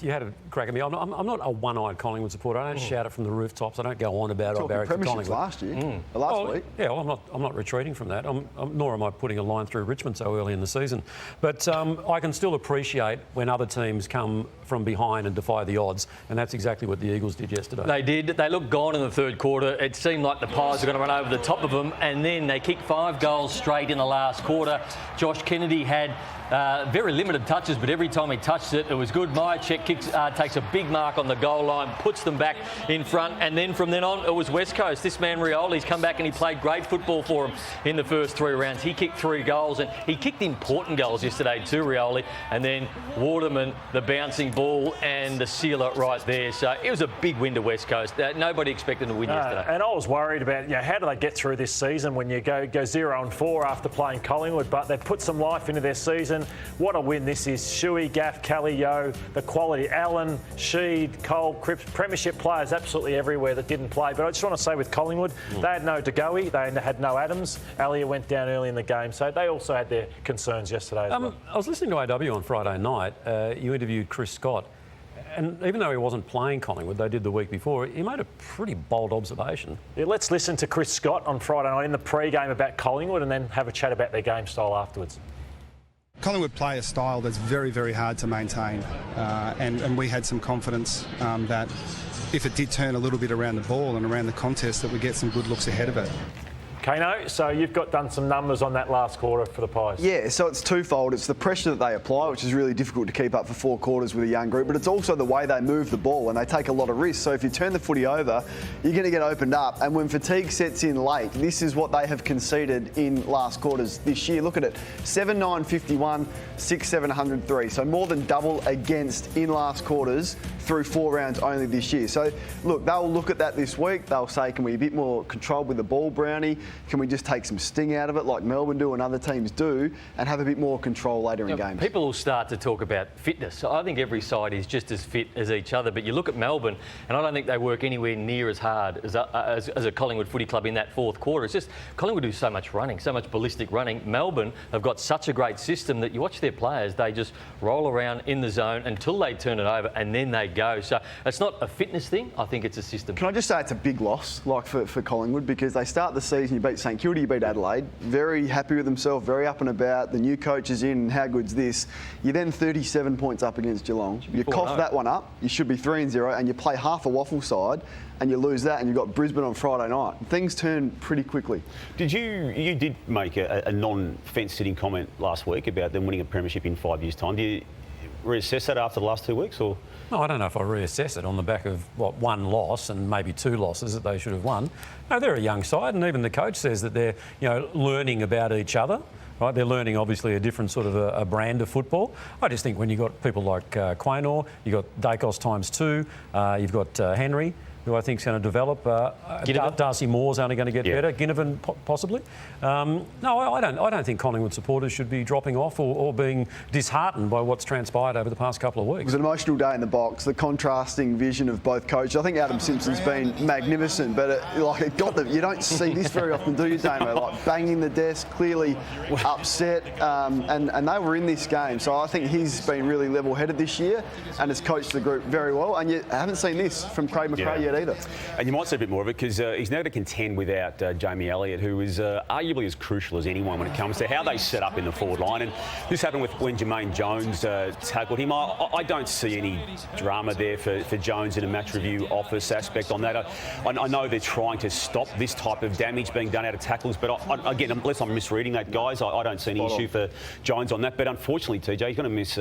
You had a crack at me. I'm not a one-eyed Collingwood supporter. I don't shout it from the rooftops. I don't go on about barrack for Collingwood. Last year, last week. Yeah, well, I'm not retreating from that. Nor am I putting a line through Richmond so early in the season. But I can still appreciate when other teams come from behind and defy the odds, and that's exactly what the Eagles did yesterday. They did. They looked gone in the third quarter. It seemed like the Pies were going to run over the top of them, and then they kicked 5 goals straight in the last quarter. Josh Kennedy had very limited touches, but every time he touched it, it was good. Myercheck takes a big mark on the goal line, puts them back in front, and then from then on, it was West Coast. This man, Rioli's come back and he played great football for him in the first 3 rounds. He kicked 3 goals, and he kicked important goals yesterday too, Rioli, and then Waterman, the bouncing ball, and the sealer right there. So it was a big win to West Coast. Nobody expected to win yesterday. And I was worried about, how do they get through this season when you go 0-4 after playing Collingwood, but they've put some life into their season. What a win this is. Shuey, Gaff, Kelly, Yo, the quality. Allen, Sheed, Cole, Cripps, premiership players absolutely everywhere that didn't play. But I just want to say with Collingwood, they had no DeGoey, they had no Adams. Alia went down early in the game, so they also had their concerns yesterday as well. I was listening to AW on Friday night. You interviewed Chris Scott. And even though he wasn't playing Collingwood, they did the week before, he made a pretty bold observation. Yeah, let's listen to Chris Scott on Friday night in the pre-game about Collingwood and then have a chat about their game style afterwards. Collingwood play a style that's very, very hard to maintain, and we had some confidence that if it did turn a little bit around the ball and around the contest, that we get some good looks ahead of it. Kano, so you've done some numbers on that last quarter for the Pies. Yeah, so it's twofold. It's the pressure that they apply, which is really difficult to keep up for 4 quarters with a young group, but it's also the way they move the ball and they take a lot of risks. So if you turn the footy over, you're going to get opened up. And when fatigue sets in late, this is what they have conceded in last quarters this year. Look at it, 7-9-51, 6-7-103. So more than double against in last quarters through 4 rounds only this year. So look, they'll look at that this week. They'll say, can we be a bit more controlled with the ball, Brownie? Can we just take some sting out of it like Melbourne do and other teams do and have a bit more control later in games? People will start to talk about fitness. So I think every side is just as fit as each other. But you look at Melbourne, and I don't think they work anywhere near as hard as a Collingwood footy club in that 4th quarter. It's just Collingwood do so much running, so much ballistic running. Melbourne have got such a great system that you watch their players, they just roll around in the zone until they turn it over and then they go. So it's not a fitness thing. I think it's a system. Can I just say it's a big loss for Collingwood because they start the season, you beat St Kilda, you beat Adelaide, very happy with themselves, very up and about, the new coach is in, and how good's this? You're then 37 points up against Geelong. You cough that one up, you should be 3-0, and you play half a waffle side, and you lose that, and you've got Brisbane on Friday night. Things turn pretty quickly. You did make a non-fence-sitting comment last week about them winning a premiership in 5 years' time. Do you reassess that after the last 2 weeks, or? No, I don't know if I reassess it on the back of, 1 loss and maybe 2 losses that they should have won. No, they're a young side, and even the coach says that they're, learning about each other. Right, they're learning obviously a different sort of a brand of football. I just think when you've got people like Quaynor, you've got Dacos ×2, you've got Henry, who I think is going to develop. Darcy Moore's only going to get better. Ginnivan possibly. No, I don't think Collingwood supporters should be dropping off or being disheartened by what's transpired over the past couple of weeks. It was an emotional day in the box. The contrasting vision of both coaches. I think Adam Simpson's been magnificent, but it got them. You don't see this very often, do you, Damo? Like banging the desk, clearly upset, and they were in this game. So I think he's been really level-headed this year and has coached the group very well. And you haven't seen this from Craig McRae yet either. And you might see a bit more of it because he's now to contend without Jamie Elliott, who is arguably as crucial as anyone when it comes to how they set up in the forward line. And this happened when Jermaine Jones tackled him. I don't see any drama there for Jones in a match review office aspect on that. I know they're trying to stop this type of damage being done out of tackles, but again, unless I'm misreading that, guys, I don't see any issue for Jones on that. But unfortunately, TJ, he's going to miss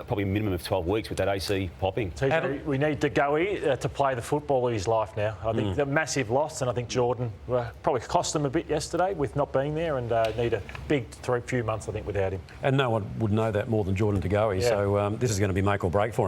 probably a minimum of 12 weeks with that AC popping. TJ, we need DeGoey to play the football of his life now. I think the massive loss, and I think Jordan probably cost them a bit yesterday with not being there, and need a big few months, I think, without him. And no one would know that more than Jordan DeGoey. So this is going to be make or break for him.